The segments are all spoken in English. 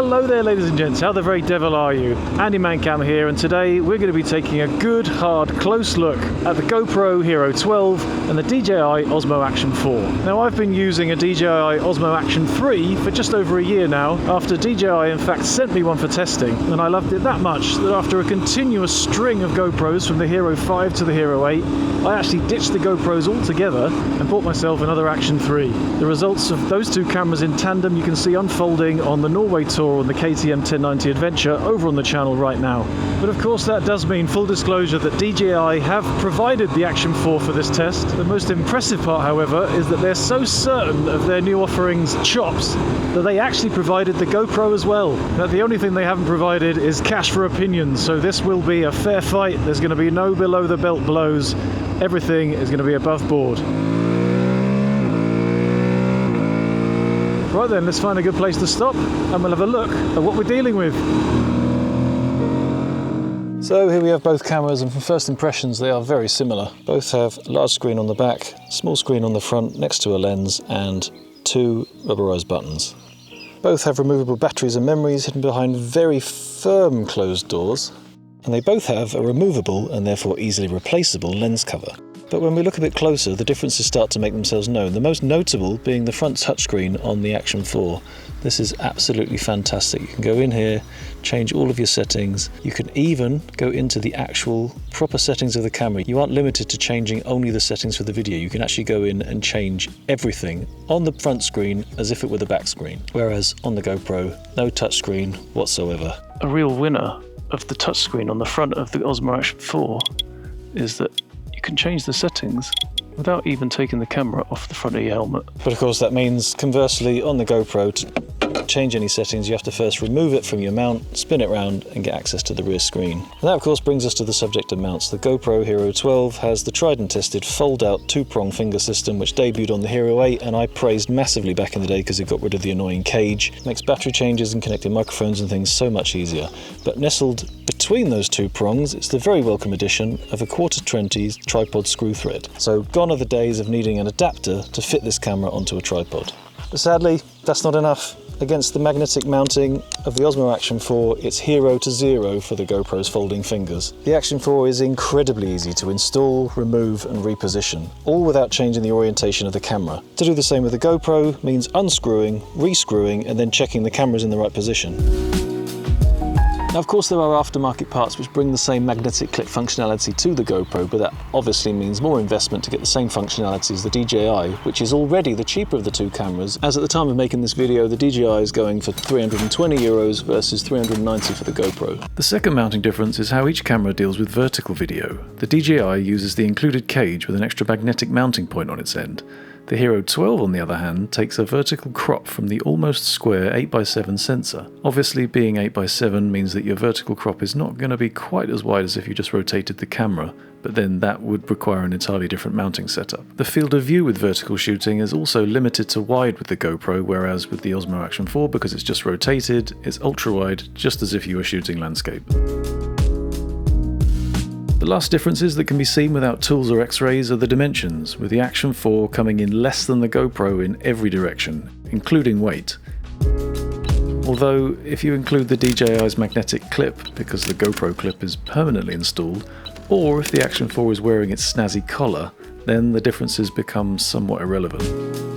Hello there ladies and gents, how the very devil are you? Andy Mancam here, and today we're going to be taking a good hard close look at the GoPro Hero 12 and the DJI Osmo Action 4. Now I've been using a DJI Osmo Action 3 for just over a year now, after DJI in fact sent me one for testing, and I loved it that much that after a continuous string of GoPros from the Hero 5 to the Hero 8, I actually ditched the GoPros altogether and bought myself another Action 3. The results of those two cameras in tandem you can see unfolding on the Norway tour on the KTM 1090 Adventure over on the channel right now. But of course that does mean, full disclosure, that DJI have provided the Action 4 for this test. The most impressive part, however, is that they're so certain of their new offerings' chops that they actually provided the GoPro as well. Now the only thing they haven't provided is cash for opinions, so this will be a fair fight. There's going to be no below the belt blows. Everything is going to be above board. Right then, let's find a good place to stop and we'll have a look at what we're dealing with. So here we have both cameras, and from first impressions they are very similar. Both have a large screen on the back, small screen on the front next to a lens, and two rubberized buttons. Both have removable batteries and memories hidden behind very firm closed doors, and they both have a removable and therefore easily replaceable lens cover. But when we look a bit closer, the differences start to make themselves known, the most notable being the front touchscreen on the Action 4. This is absolutely fantastic. You can go in here, change all of your settings. You can even go into the actual proper settings of the camera. You aren't limited to changing only the settings for the video. You can actually go in and change everything on the front screen as if it were the back screen. Whereas on the GoPro, no touchscreen whatsoever. A real winner of the touchscreen on the front of the Osmo Action 4 is that you can change the settings without even taking the camera off the front of your helmet. But of course that means, conversely, on the GoPro, to change any settings you have to first remove it from your mount, spin it round and get access to the rear screen. And that of course brings us to the subject of mounts. The GoPro Hero 12 has the tried and tested fold-out two-prong finger system which debuted on the Hero 8, and I praised massively back in the day because it got rid of the annoying cage. It makes battery changes and connecting microphones and things so much easier. But nestled between those two prongs, it's the very welcome addition of a 1/4-20 tripod screw thread. So gone are the days of needing an adapter to fit this camera onto a tripod. But sadly, that's not enough. Against the magnetic mounting of the Osmo Action 4, it's 0 to 0 for the GoPro's folding fingers. The Action 4 is incredibly easy to install, remove and reposition, all without changing the orientation of the camera. To do the same with the GoPro means unscrewing, rescrewing and then checking the camera's in the right position. Now of course there are aftermarket parts which bring the same magnetic clip functionality to the GoPro, but that obviously means more investment to get the same functionality as the DJI, which is already the cheaper of the two cameras, as at the time of making this video the DJI is going for €320 versus $390 for the GoPro. The second mounting difference is how each camera deals with vertical video. The DJI uses the included cage with an extra magnetic mounting point on its end. The Hero 12, on the other hand, takes a vertical crop from the almost square 8x7 sensor. Obviously, being 8x7 means that your vertical crop is not going to be quite as wide as if you just rotated the camera, but then that would require an entirely different mounting setup. The field of view with vertical shooting is also limited to wide with the GoPro, whereas with the Osmo Action 4, because it's just rotated, it's ultra-wide, just as if you were shooting landscape. The last differences that can be seen without tools or x-rays are the dimensions, with the Action 4 coming in less than the GoPro in every direction, including weight. Although, if you include the DJI's magnetic clip, because the GoPro clip is permanently installed, or if the Action 4 is wearing its snazzy collar, then the differences become somewhat irrelevant.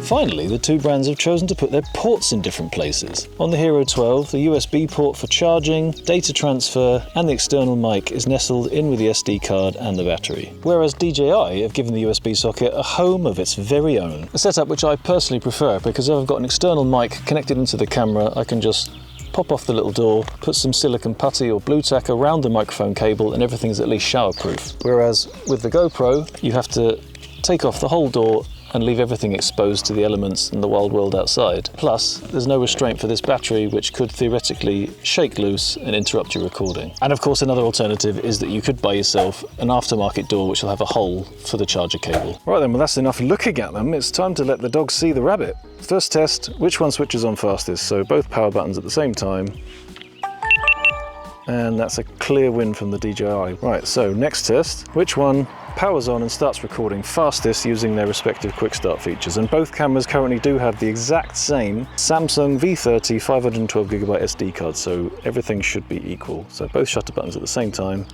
Finally, the two brands have chosen to put their ports in different places. On the Hero 12, the USB port for charging, data transfer, and the external mic is nestled in with the SD card and the battery. Whereas DJI have given the USB socket a home of its very own. A setup which I personally prefer, because if I've got an external mic connected into the camera, I can just pop off the little door, put some silicone putty or blue tack around the microphone cable, and everything is at least showerproof. Whereas with the GoPro, you have to take off the whole door and leave everything exposed to the elements and the wild world outside. Plus, there's no restraint for this battery, which could theoretically shake loose and interrupt your recording. And of course, another alternative is that you could buy yourself an aftermarket door which will have a hole for the charger cable. Right then, well that's enough looking at them. It's time to let the dog see the rabbit. First test, which one switches on fastest? So both power buttons at the same time. and that's a clear win from the DJI. Right, so next test, which one powers on and starts recording fastest using their respective Quickstart features? And both cameras currently do have the exact same Samsung V30 512GB SD card, so everything should be equal. So both shutter buttons at the same time.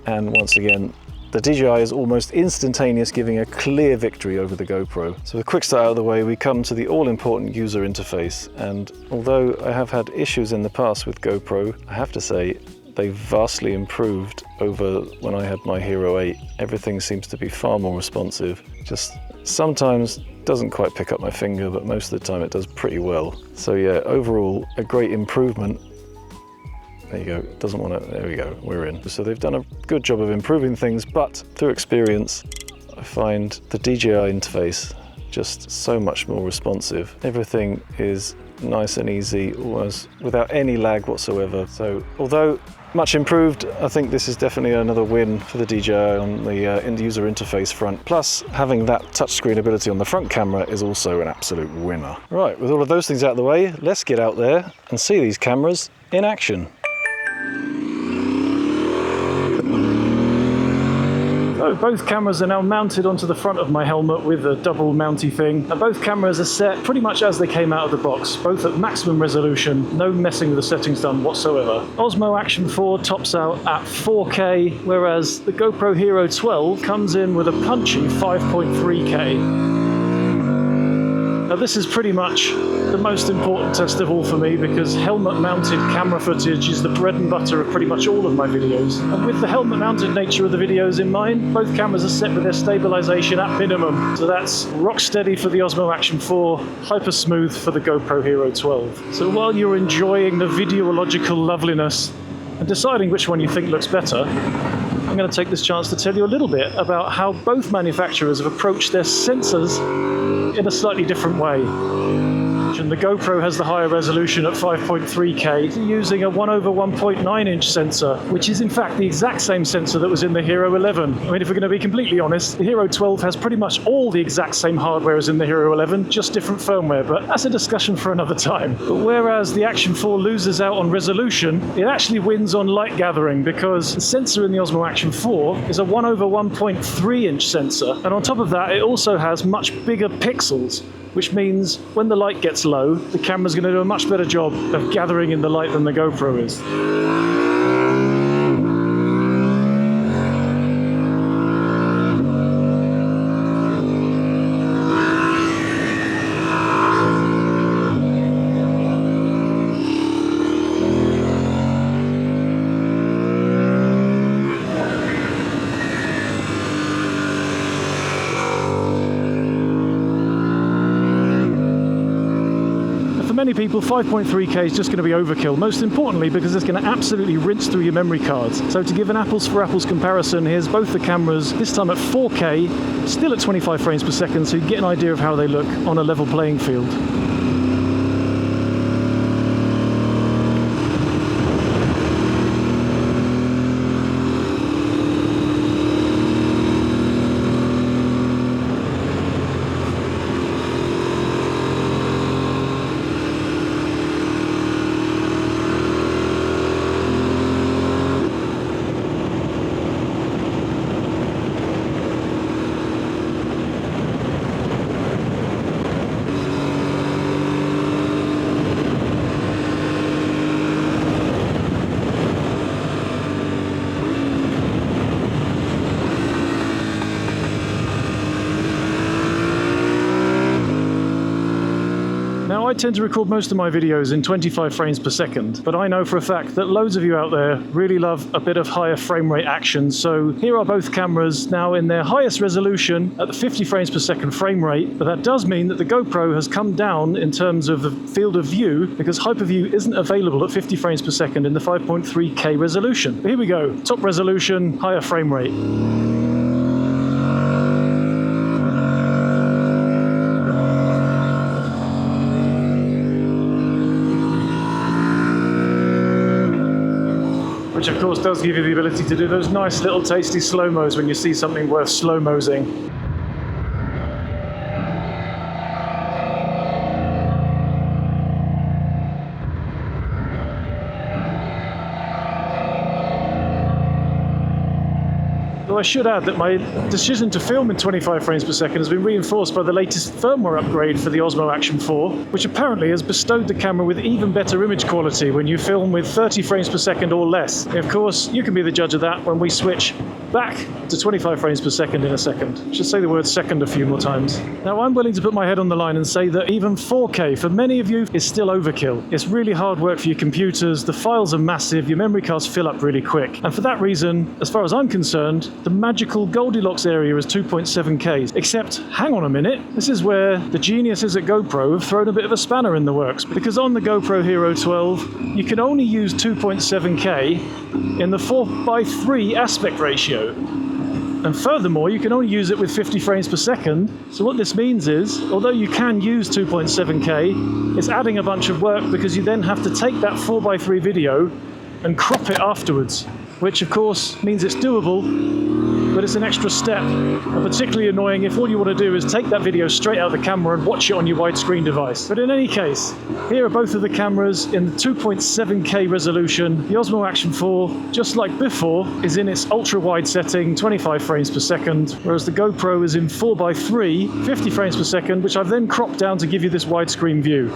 And once again, the DJI is almost instantaneous, giving a clear victory over the GoPro. So with Quickstart out of the way, we come to the all-important user interface. And although I have had issues in the past with GoPro, I have to say they've vastly improved over when I had my Hero 8. Everything seems to be far more responsive. Just sometimes doesn't quite pick up my finger, but most of the time it does pretty well. So yeah, overall, a great improvement. There you go, doesn't want to, there we go, we're in. So they've done a good job of improving things, but through experience, I find the DJI interface just so much more responsive. Everything is nice and easy, almost without any lag whatsoever. So although much improved, I think this is definitely another win for the DJI on the user interface front. Plus, having that touchscreen ability on the front camera is also an absolute winner. Right, with all of those things out of the way, let's get out there and see these cameras in action. So both cameras are now mounted onto the front of my helmet with a double mounty thing. And both cameras are set pretty much as they came out of the box, both at maximum resolution, no messing with the settings done whatsoever. Osmo Action 4 tops out at 4K, whereas the GoPro Hero 12 comes in with a punchy 5.3K. Now this is pretty much the most important test of all for me, because helmet-mounted camera footage is the bread and butter of pretty much all of my videos. And with the helmet-mounted nature of the videos in mind, both cameras are set with their stabilisation at minimum. So that's rock steady for the Osmo Action 4, hyper smooth for the GoPro Hero 12. So while you're enjoying the videological loveliness and deciding which one you think looks better, I'm going to take this chance to tell you a little bit about how both manufacturers have approached their sensors in a slightly different way. And the GoPro has the higher resolution at 5.3K using a 1/1.9 inch sensor, which is in fact the exact same sensor that was in the Hero 11. I mean, if we're going to be completely honest, the Hero 12 has pretty much all the exact same hardware as in the Hero 11, just different firmware, but that's a discussion for another time. But whereas the Action 4 loses out on resolution, it actually wins on light gathering, because the sensor in the Osmo Action 4 is a 1/1.3 inch sensor, and on top of that it also has much bigger pixels, which means when the light gets low, the camera's going to do a much better job of gathering in the light than the GoPro is. Many people, 5.3K is just going to be overkill, most importantly because it's going to absolutely rinse through your memory cards. So to give an apples for apples comparison, here's both the cameras, this time at 4K, still at 25 frames per second, so you get an idea of how they look on a level playing field. Now, I tend to record most of my videos in 25 frames per second, but I know for a fact that loads of you out there really love a bit of higher frame rate action. So here are both cameras now in their highest resolution at the 50 frames per second frame rate, but that does mean that the GoPro has come down in terms of the field of view, because hyperview isn't available at 50 frames per second in the 5.3K resolution. But here we go, top resolution, higher frame rate. Which of course does give you the ability to do those nice little tasty slow-mos when you see something worth slow-mosing. I should add that my decision to film in 25 frames per second has been reinforced by the latest firmware upgrade for the Osmo Action 4, which apparently has bestowed the camera with even better image quality when you film with 30 frames per second or less. Of course, you can be the judge of that when we switch back to 25 frames per second in a second. I should say the word second a few more times. Now, I'm willing to put my head on the line and say that even 4K, for many of you, is still overkill. It's really hard work for your computers, the files are massive, your memory cards fill up really quick. And for that reason, as far as I'm concerned, the magical Goldilocks area is 2.7K. Except, hang on a minute, this is where the geniuses at Gopro have thrown a bit of a spanner in the works, because on the GoPro Hero 12, you can only use 2.7K in the 4:3 aspect ratio. And furthermore, you can only use it with 50 frames per second. So what this means is, although you can use 2.7K, it's adding a bunch of work because you then have to take that 4:3 video and crop it afterwards, which of course means it's doable, but it's an extra step, and particularly annoying if all you want to do is take that video straight out of the camera and watch it on your widescreen device. But in any case, here are both of the cameras in the 2.7K resolution. The Osmo Action 4, just like before, is in its ultra-wide setting, 25 frames per second, whereas the GoPro is in 4:3, 50 frames per second, which I've then cropped down to give you this widescreen view.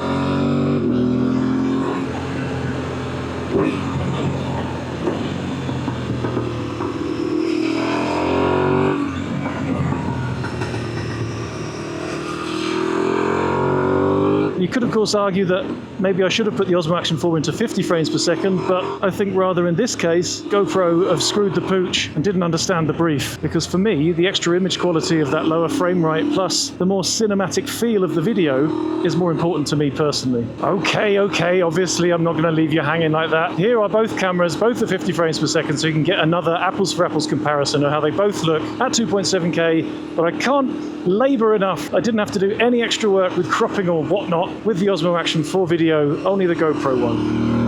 You could of course argue that maybe I should have put the Osmo Action 4 into 50 frames per second, but I think rather in this case, GoPro have screwed the pooch and didn't understand the brief. Because for me, the extra image quality of that lower frame rate plus the more cinematic feel of the video is more important to me personally. Okay, obviously I'm not going to leave you hanging like that. Here are both cameras, both at 50 frames per second, so you can get another apples for apples comparison of how they both look at 2.7K, but I can't labour enough. I didn't have to do any extra work with cropping or whatnot with the Osmo Action 4 video, only the GoPro one.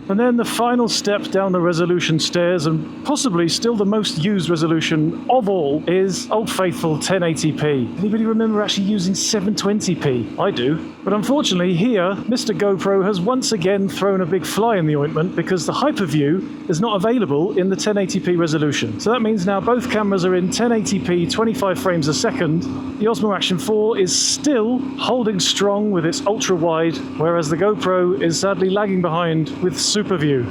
And then the final step down the resolution stairs, and possibly still the most used resolution of all, is Old Faithful 1080p. Anybody remember actually using 720p? I do. But unfortunately here, Mr. GoPro has once again thrown a big fly in the ointment because the Hyperview is not available in the 1080p resolution. So that means now both cameras are in 1080p 25 frames a second. The Osmo Action 4 is still holding strong with its ultra wide, whereas the GoPro is sadly lagging behind with Super View.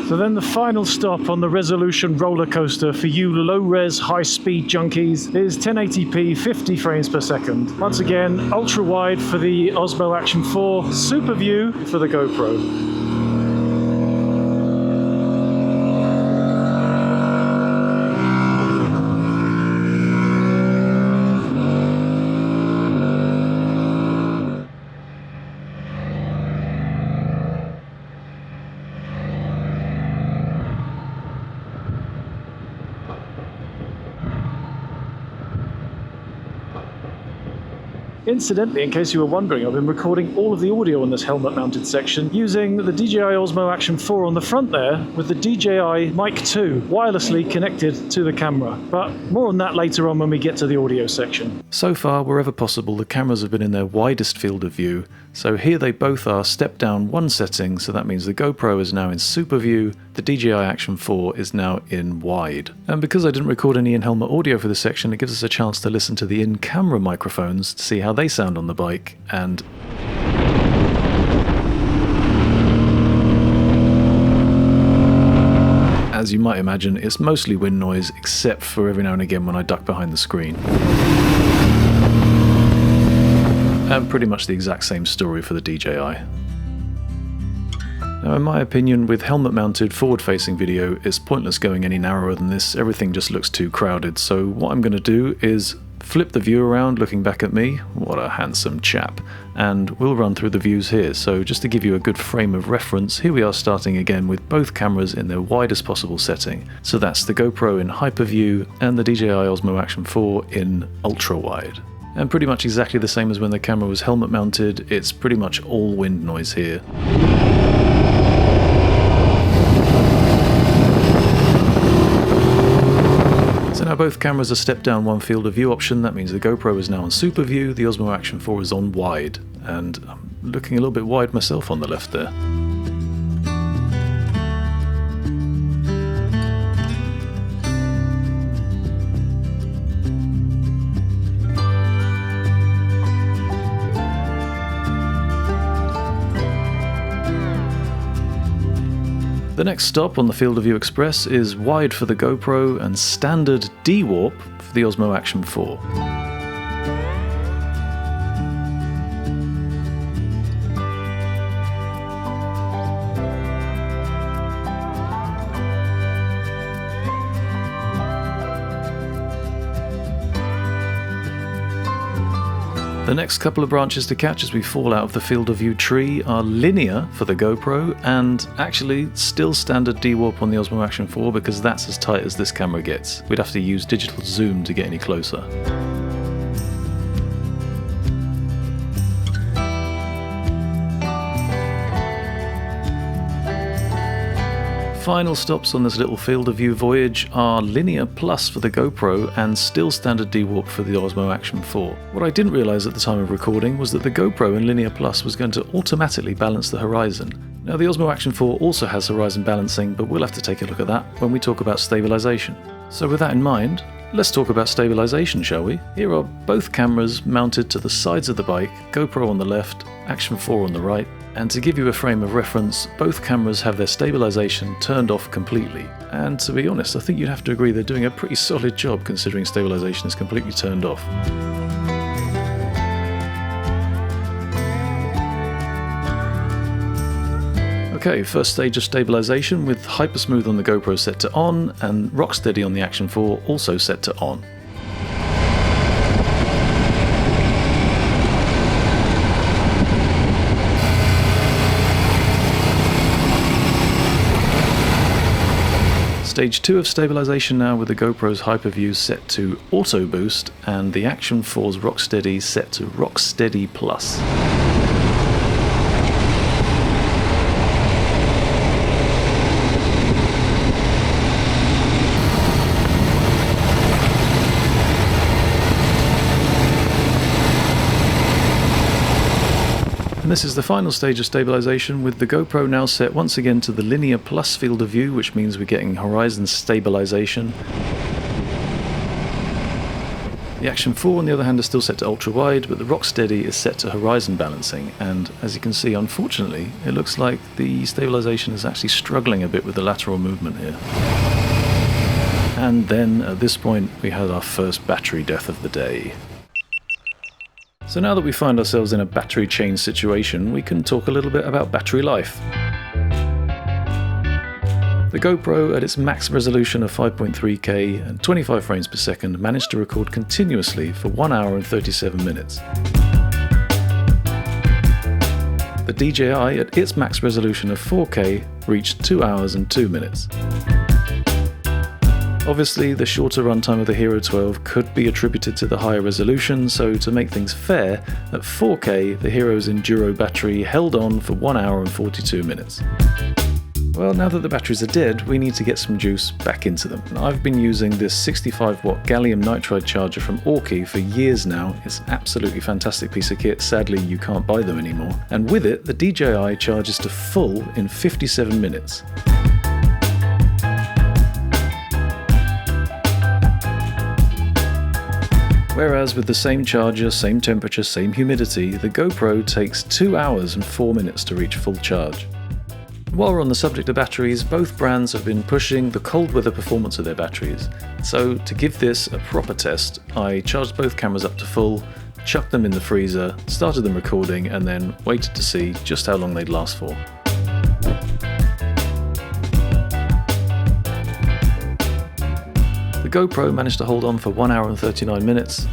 So then the final stop on the resolution roller coaster for you low-res, high-speed junkies is 1080p 50 frames per second. Once again, ultra-wide for the Osmo Action 4, Super View for the GoPro. Incidentally, in case you were wondering, I've been recording all of the audio on this helmet-mounted section using the DJI Osmo Action 4 on the front there with the DJI Mic 2 wirelessly connected to the camera. But more on that later on when we get to the audio section. So far, wherever possible, the cameras have been in their widest field of view. So here they both are stepped down one setting, so that means the GoPro is now in Super View, the DJI Action 4 is now in wide. And because I didn't record any in-helmet audio for this section, it gives us a chance to listen to the in-camera microphones to see how they sound on the bike, and as you might imagine, it's mostly wind noise, except for every now and again when I duck behind the screen. And pretty much the exact same story for the DJI. Now, in my opinion, with helmet-mounted forward-facing video, it's pointless going any narrower than this. Everything just looks too crowded. So what I'm going to do is flip the view around looking back at me. What a handsome chap. And we'll run through the views here. So just to give you a good frame of reference, here we are starting again with both cameras in their widest possible setting. So that's the GoPro in hyper view and the DJI Osmo Action 4 in ultra wide. And pretty much exactly the same as when the camera was helmet mounted, it's pretty much all wind noise here. So now both cameras are stepped down one field of view option. That means the GoPro is now on super view, the Osmo Action 4 is on wide. And I'm looking a little bit wide myself on the left there. The next stop on the Field of View Express is wide for the GoPro and standard D-warp for the Osmo Action 4. The next couple of branches to catch as we fall out of the field of view tree are linear for the GoPro and actually still standard D-warp on the Osmo Action 4 because that's as tight as this camera gets. We'd have to use digital zoom to get any closer. Final stops on this little field of view voyage are linear plus for the GoPro and still standard D-warp for the Osmo Action 4. What I didn't realise at the time of recording was that the GoPro in linear plus was going to automatically balance the horizon. Now the Osmo Action 4 also has horizon balancing, but we'll have to take a look at that when we talk about stabilisation. So with that in mind, let's talk about stabilisation, shall we? Here are both cameras mounted to the sides of the bike, GoPro on the left, Action 4 on the right. And to give you a frame of reference, both cameras have their stabilisation turned off completely. And to be honest, I think you'd have to agree they're doing a pretty solid job considering stabilisation is completely turned off. Okay, first stage of stabilisation with Hypersmooth on the GoPro set to on and Rocksteady on the Action 4 also set to on. Stage 2 of stabilisation now with the GoPro's Hyperview set to Auto Boost and the Action 4's Rocksteady set to Rocksteady Plus. And this is the final stage of stabilisation with the GoPro now set once again to the linear plus field of view, which means we're getting horizon stabilisation. The Action 4 on the other hand is still set to ultra wide, but the Rocksteady is set to horizon balancing, and as you can see, unfortunately, it looks like the stabilisation is actually struggling a bit with the lateral movement here. And then at this point we had our first battery death of the day. So now that we find ourselves in a battery change situation, we can talk a little bit about battery life. The GoPro at its max resolution of 5.3K and 25 frames per second managed to record continuously for 1 hour and 37 minutes. The DJI at its max resolution of 4K reached 2 hours and 2 minutes. Obviously, the shorter runtime of the Hero 12 could be attributed to the higher resolution, so to make things fair, at 4K the Hero's Enduro battery held on for 1 hour and 42 minutes. Well, now that the batteries are dead, we need to get some juice back into them. I've been using this 65-watt gallium nitride charger from Orki for years now. It's an absolutely fantastic piece of kit. Sadly, you can't buy them anymore. And with it, the DJI charges to full in 57 minutes. Whereas with the same charger, same temperature, same humidity, the GoPro takes 2 hours and 4 minutes to reach full charge. While we're on the subject of batteries, both brands have been pushing the cold weather performance of their batteries. So to give this a proper test, I charged both cameras up to full, chucked them in the freezer, started them recording, and then waited to see just how long they'd last for. The GoPro managed to hold on for 1 hour and 39 minutes,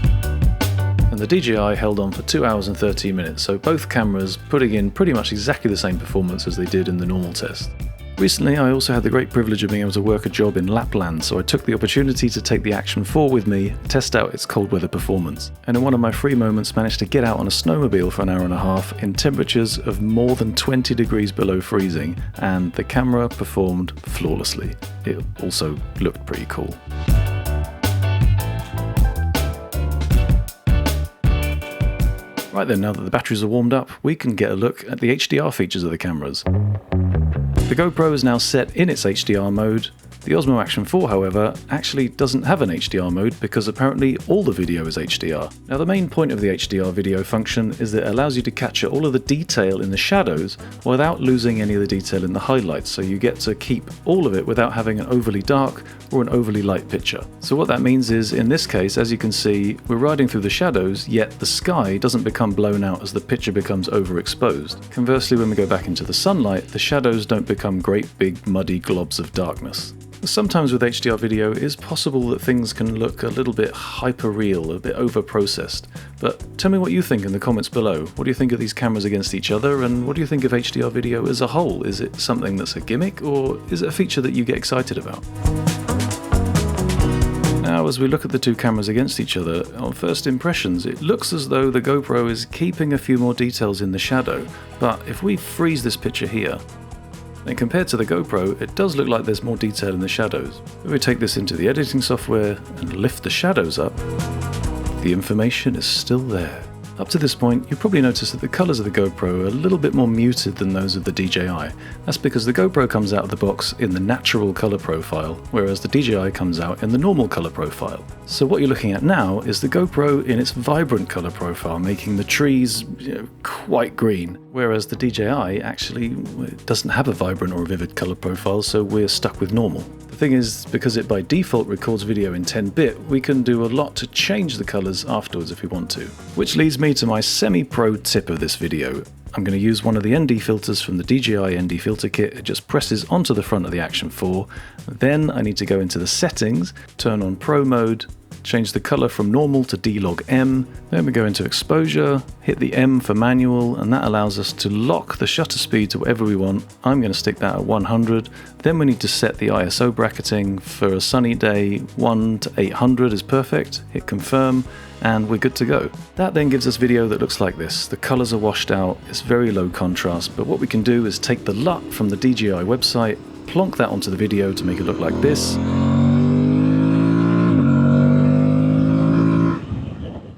and the DJI held on for 2 hours and 13 minutes, so both cameras putting in pretty much exactly the same performance as they did in the normal test. Recently, I also had the great privilege of being able to work a job in Lapland, so I took the opportunity to take the Action 4 with me, test out its cold weather performance, and in one of my free moments managed to get out on a snowmobile for an hour and a half in temperatures of more than 20 degrees below freezing, and the camera performed flawlessly. It also looked pretty cool. Right then, now that the batteries are warmed up, we can get a look at the HDR features of the cameras. The GoPro is now set in its HDR mode. The Osmo Action 4, however, actually doesn't have an HDR mode because apparently all the video is HDR. Now, the main point of the HDR video function is that it allows you to capture all of the detail in the shadows without losing any of the detail in the highlights, so you get to keep all of it without having an overly dark or an overly light picture. So what that means is, in this case, as you can see, we're riding through the shadows, yet the sky doesn't become blown out as the picture becomes overexposed. Conversely, when we go back into the sunlight, the shadows don't become great big muddy globs of darkness. Sometimes with HDR video, it is possible that things can look a little bit hyper-real, a bit over-processed. But tell me what you think in the comments below. What do you think of these cameras against each other, and what do you think of HDR video as a whole? Is it something that's a gimmick, or is it a feature that you get excited about? Now, as we look at the two cameras against each other, on first impressions, it looks as though the GoPro is keeping a few more details in the shadow. But if we freeze this picture here, then compared to the GoPro, it does look like there's more detail in the shadows. If we take this into the editing software and lift the shadows up, the information is still there. Up to this point, you probably noticed that the colours of the GoPro are a little bit more muted than those of the DJI. That's because the GoPro comes out of the box in the natural colour profile, whereas the DJI comes out in the normal colour profile. So what you're looking at now is the GoPro in its vibrant colour profile, making the trees quite green, whereas the DJI actually doesn't have a vibrant or vivid colour profile, so we're stuck with normal. The thing is, because it by default records video in 10-bit, we can do a lot to change the colours afterwards if we want to. Which leads me to my semi-pro tip of this video. I'm going to use one of the ND filters from the DJI ND filter kit. It just presses onto the front of the Action 4. Then I need to go into the settings, turn on Pro mode, change the color from normal to D-Log M. Then we go into exposure, hit the M for manual, and that allows us to lock the shutter speed to whatever we want. I'm going to stick that at 100. Then we need to set the ISO bracketing. For a sunny day, 1 to 800 is perfect. Hit confirm, and we're good to go. That then gives us video that looks like this. The colors are washed out, it's very low contrast, but what we can do is take the LUT from the DJI website, plonk that onto the video to make it look like this.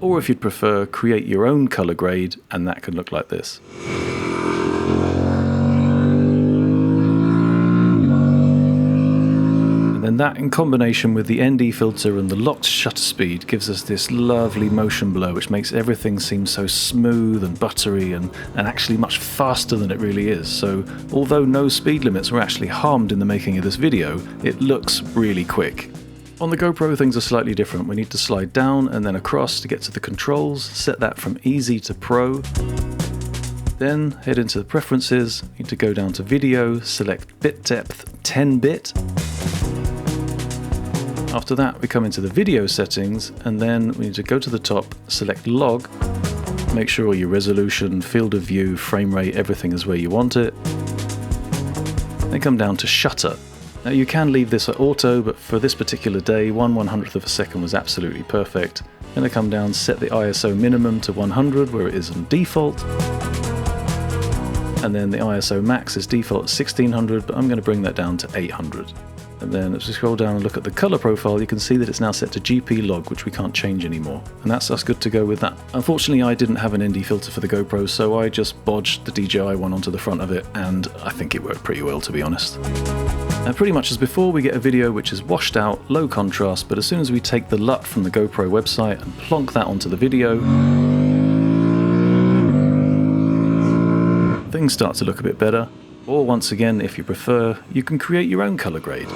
Or if you'd prefer, create your own color grade, and that can look like this. And then that, in combination with the ND filter and the locked shutter speed, gives us this lovely motion blur, which makes everything seem so smooth and buttery and actually much faster than it really is. So although no speed limits were actually harmed in the making of this video, it looks really quick. On the GoPro, things are slightly different. We need to slide down and then across to get to the controls, set that from easy to pro. Then head into the preferences, need to go down to video, select bit depth 10-bit. After that, we come into the video settings, and then we need to go to the top, select log, make sure your resolution, field of view, frame rate, everything is where you want it. Then come down to shutter. Now you can leave this at auto, but for this particular day, 1/100th of a second was absolutely perfect. Then I come down, set the ISO minimum to 100 where it is on default. And then the ISO max is default at 1600, but I'm going to bring that down to 800. And then as we scroll down and look at the color profile, you can see that it's now set to GP log, which we can't change anymore. And that's us good to go with that. Unfortunately, I didn't have an ND filter for the GoPro, so I just bodged the DJI one onto the front of it, and I think it worked pretty well, to be honest. Now, pretty much as before, we get a video which is washed out, low contrast, but as soon as we take the LUT from the GoPro website and plonk that onto the video, things start to look a bit better. Or once again, if you prefer, you can create your own color grade.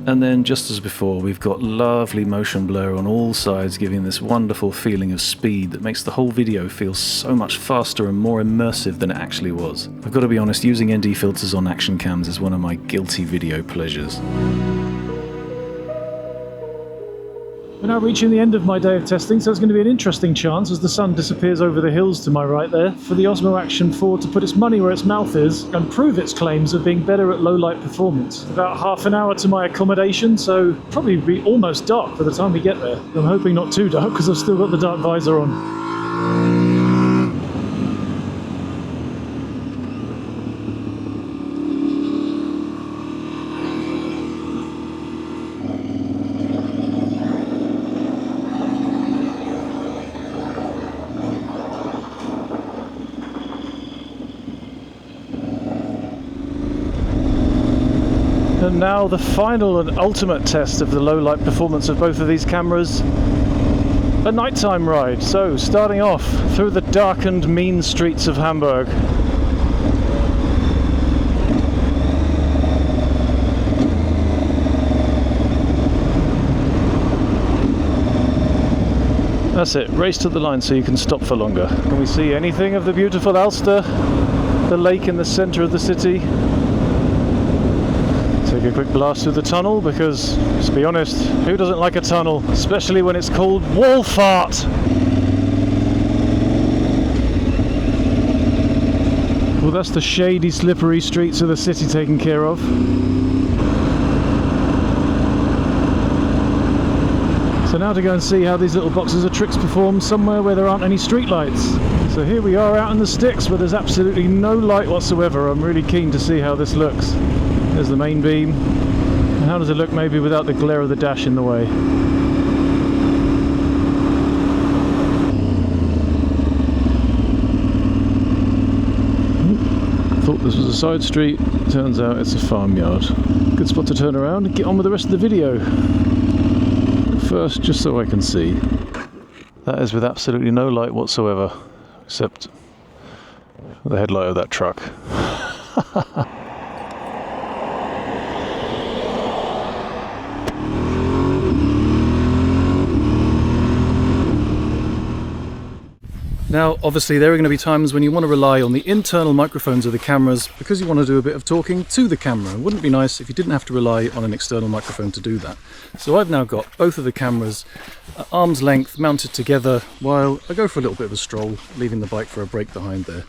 And then, just as before, we've got lovely motion blur on all sides, giving this wonderful feeling of speed that makes the whole video feel so much faster and more immersive than it actually was. I've got to be honest, using ND filters on action cams is one of my guilty video pleasures. We're now reaching the end of my day of testing, so it's going to be an interesting chance as the sun disappears over the hills to my right there for the Osmo Action 4 to put its money where its mouth is and prove its claims of being better at low light performance. About half an hour to my accommodation, so probably be almost dark by the time we get there. I'm hoping not too dark because I've still got the dark visor on. And now the final and ultimate test of the low light performance of both of these cameras, a nighttime ride. So starting off through the darkened mean streets of Hamburg. That's it, race to the line so you can stop for longer. Can we see anything of the beautiful Alster, the lake in the centre of the city? Take a quick blast through the tunnel because, let's be honest, who doesn't like a tunnel, especially when it's called wall fart? Well, that's the shady, slippery streets of the city taken care of. So now to go and see how these little boxes of tricks perform somewhere where there aren't any street lights. So here we are out in the sticks where there's absolutely no light whatsoever. I'm really keen to see how this looks. There's the main beam. And how does it look maybe without the glare of the dash in the way? Thought this was a side street, turns out it's a farmyard. Good spot to turn around and get on with the rest of the video. First, just so I can see. That is with absolutely no light whatsoever, except the headlight of that truck. Now, obviously, there are going to be times when you want to rely on the internal microphones of the cameras because you want to do a bit of talking to the camera. It wouldn't be nice if you didn't have to rely on an external microphone to do that. So I've now got both of the cameras at arm's length mounted together while I go for a little bit of a stroll, leaving the bike for a break behind there.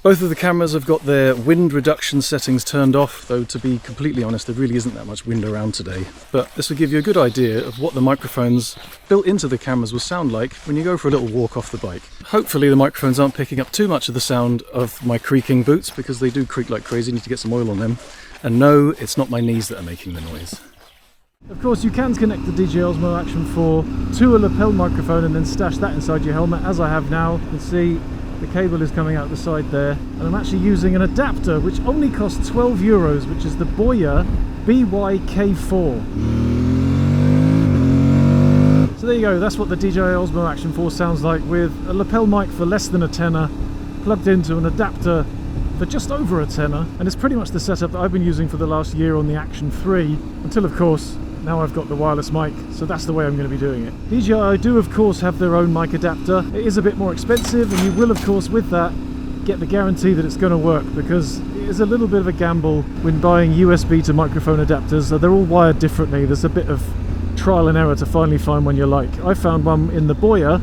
Both of the cameras have got their wind reduction settings turned off, though to be completely honest there really isn't that much wind around today. But this will give you a good idea of what the microphones built into the cameras will sound like when you go for a little walk off the bike. Hopefully the microphones aren't picking up too much of the sound of my creaking boots, because they do creak like crazy. I need to get some oil on them. And no, it's not my knees that are making the noise. Of course, you can connect the DJI Osmo Action 4 to a lapel microphone and then stash that inside your helmet, as I have now. You can see the cable is coming out the side there, and I'm actually using an adapter which only costs 12 euros, which is the Boya BYK4. So there you go, that's what the DJI Osmo Action 4 sounds like, with a lapel mic for less than a tenner, plugged into an adapter for just over a tenner, and it's pretty much the setup that I've been using for the last year on the Action 3, until of course now I've got the wireless mic, so that's the way I'm going to be doing it. DJI do of course have their own mic adapter. It is a bit more expensive, and you will of course with that get the guarantee that it's going to work, because it is a little bit of a gamble when buying USB to microphone adapters. They're all wired differently. There's a bit of trial and error to finally find one you like. I found one in the Boya,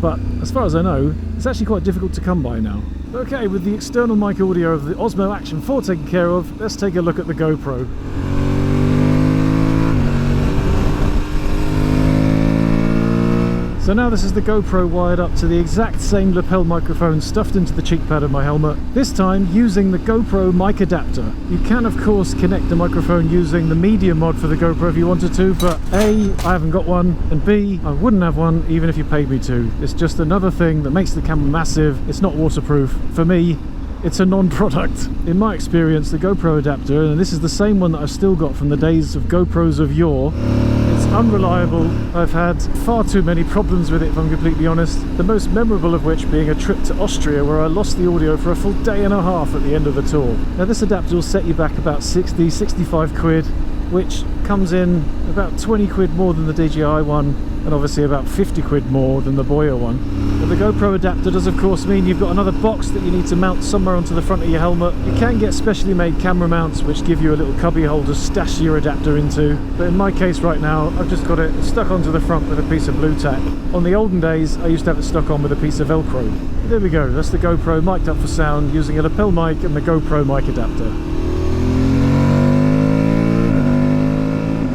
but as far as I know it's actually quite difficult to come by now. Okay, with the external mic audio of the Osmo Action 4 taken care of, let's take a look at the GoPro. So now this is the GoPro wired up to the exact same lapel microphone stuffed into the cheek pad of my helmet, this time using the GoPro mic adapter. You can of course connect the microphone using the media mod for the GoPro if you wanted to, but A, I haven't got one, and B, I wouldn't have one even if you paid me to. It's just another thing that makes the camera massive. It's not waterproof. For me, it's a non-product. In my experience, the GoPro adapter, and this is the same one that I've still got from the days of GoPros of yore, it's unreliable. I've had far too many problems with it, if I'm completely honest. The most memorable of which being a trip to Austria where I lost the audio for a full day and a half at the end of the tour. Now this adapter will set you back about 60, 65 quid. which comes in about 20 quid more than the DJI one, and obviously about 50 quid more than the Boya one. But the GoPro adapter does of course mean you've got another box that you need to mount somewhere onto the front of your helmet. You can get specially made camera mounts which give you a little cubby hole to stash your adapter into, but in my case right now I've just got it stuck onto the front with a piece of blue tack. On the olden days I used to have it stuck on with a piece of Velcro. There we go, that's the GoPro mic'd up for sound using a lapel mic and the GoPro mic adapter.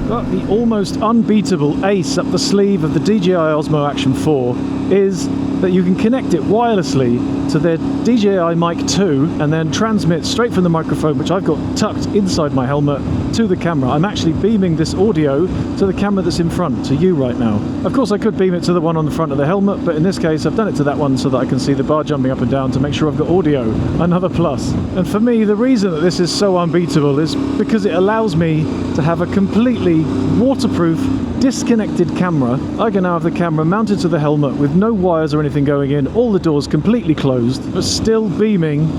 But the almost unbeatable ace up the sleeve of the DJI Osmo Action 4 is that you can connect it wirelessly to their DJI Mic 2 and then transmit straight from the microphone, which I've got tucked inside my helmet, to the camera. I'm actually beaming this audio to the camera that's in front, to you right now. Of course I could beam it to the one on the front of the helmet, but in this case I've done it to that one so that I can see the bar jumping up and down to make sure I've got audio. Another plus. And for me, the reason that this is so unbeatable is because it allows me to have a completely waterproof, disconnected camera. I can now have the camera mounted to the helmet with no wires or anything going in, all the doors completely closed, but still beaming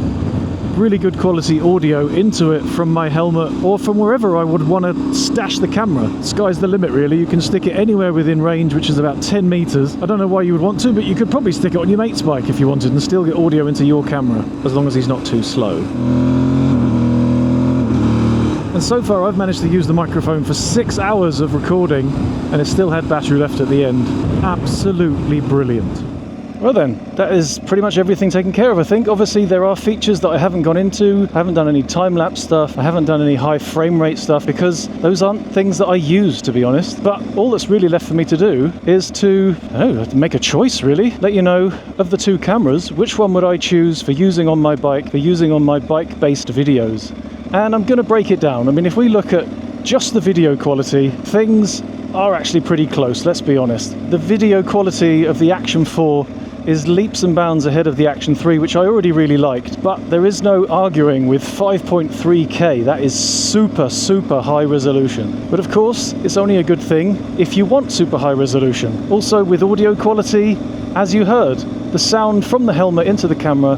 really good quality audio into it from my helmet or from wherever I would want to stash the camera. Sky's the limit really. You can stick it anywhere within range, which is about 10 meters. I don't know why you would want to, but you could probably stick it on your mate's bike if you wanted and still get audio into your camera, as long as he's not too slow. And so far I've managed to use the microphone for 6 hours of recording and it still had battery left at the end. Absolutely brilliant. Well then, that is pretty much everything taken care of, I think. Obviously there are features that I haven't gone into. I haven't done any time-lapse stuff. I haven't done any high frame rate stuff because those aren't things that I use, to be honest. But all that's really left for me to do is to make a choice, really. Let you know, of the two cameras, which one would I choose for using on my bike, for using on my bike-based videos. And I'm going to break it down. I mean, if we look at just the video quality, things are actually pretty close, let's be honest. The video quality of the Action 4 is leaps and bounds ahead of the Action 3, which I already really liked, but there is no arguing with 5.3K. That is super, super high resolution. But of course, it's only a good thing if you want super high resolution. Also, with audio quality, as you heard, the sound from the helmet into the camera,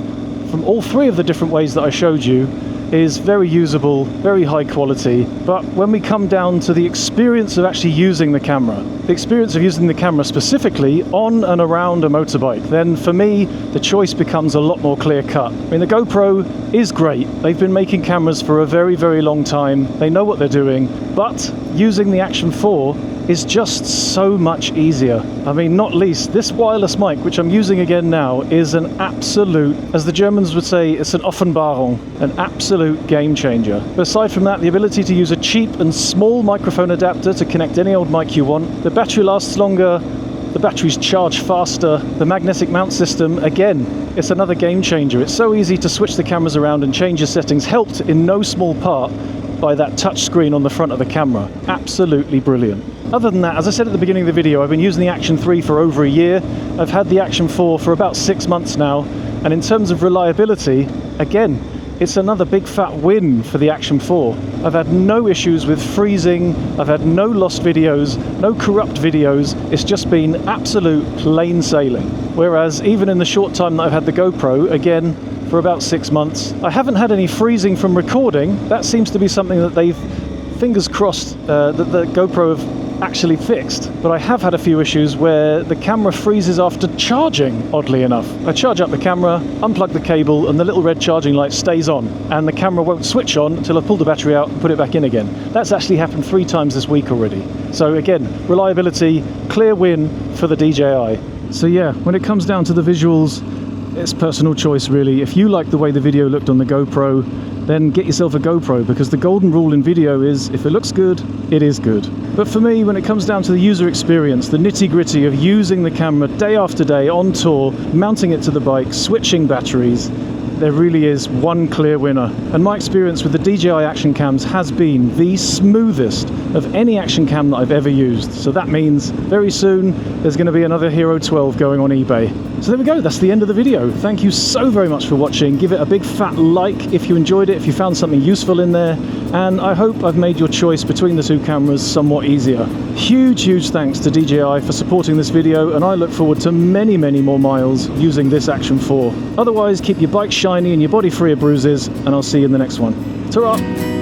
from all three of the different ways that I showed you, is very usable, very high quality. But when we come down to the experience of actually using the camera, the experience of using the camera specifically on and around a motorbike, then for me, the choice becomes a lot more clear-cut. I mean, the GoPro is great. They've been making cameras for a very, very long time. They know what they're doing, but using the Action 4 is just so much easier. I mean, not least, this wireless mic, which I'm using again now, is an absolute, as the Germans would say, it's an Offenbarung, an absolute game changer. But aside from that, the ability to use a cheap and small microphone adapter to connect any old mic you want, the battery lasts longer, the batteries charge faster, the magnetic mount system, again, it's another game changer. It's so easy to switch the cameras around and change your settings, helped in no small part by that touch screen on the front of the camera. Absolutely brilliant. Other than that, as I said at the beginning of the video, I've been using the Action 3 for over a year. I've had the Action 4 for about 6 months now, and in terms of reliability, again, it's another big fat win for the Action 4. I've had no issues with freezing, I've had no lost videos, no corrupt videos, it's just been absolute plain sailing. Whereas even in the short time that I've had the GoPro, again, for about 6 months, I haven't had any freezing from recording. That seems to be something that they've, fingers crossed, that the GoPro have actually fixed. But I have had a few issues where the camera freezes after charging, oddly enough. I charge up the camera, unplug the cable, and the little red charging light stays on, and the camera won't switch on until I pull the battery out and put it back in again. That's actually happened 3 times this week already. So again, reliability, clear win for the DJI. So yeah, when it comes down to the visuals, it's personal choice really. If you like the way the video looked on the GoPro, then get yourself a GoPro, because the golden rule in video is if it looks good, it is good. But for me, when it comes down to the user experience, the nitty-gritty of using the camera day after day on tour, mounting it to the bike, switching batteries, there really is one clear winner. And my experience with the DJI Action Cams has been the smoothest of any action cam that I've ever used. So that means very soon there's going to be another Hero 12 going on eBay. So there we go, that's the end of the video. Thank you so very much for watching. Give it a big fat like if you enjoyed it, if you found something useful in there, and I hope I've made your choice between the two cameras somewhat easier. Huge thanks to DJI for supporting this video, and I look forward to many more miles using this Action 4. Otherwise, keep your bike shiny and your body free of bruises, and I'll see you in the next one. Ta-ra!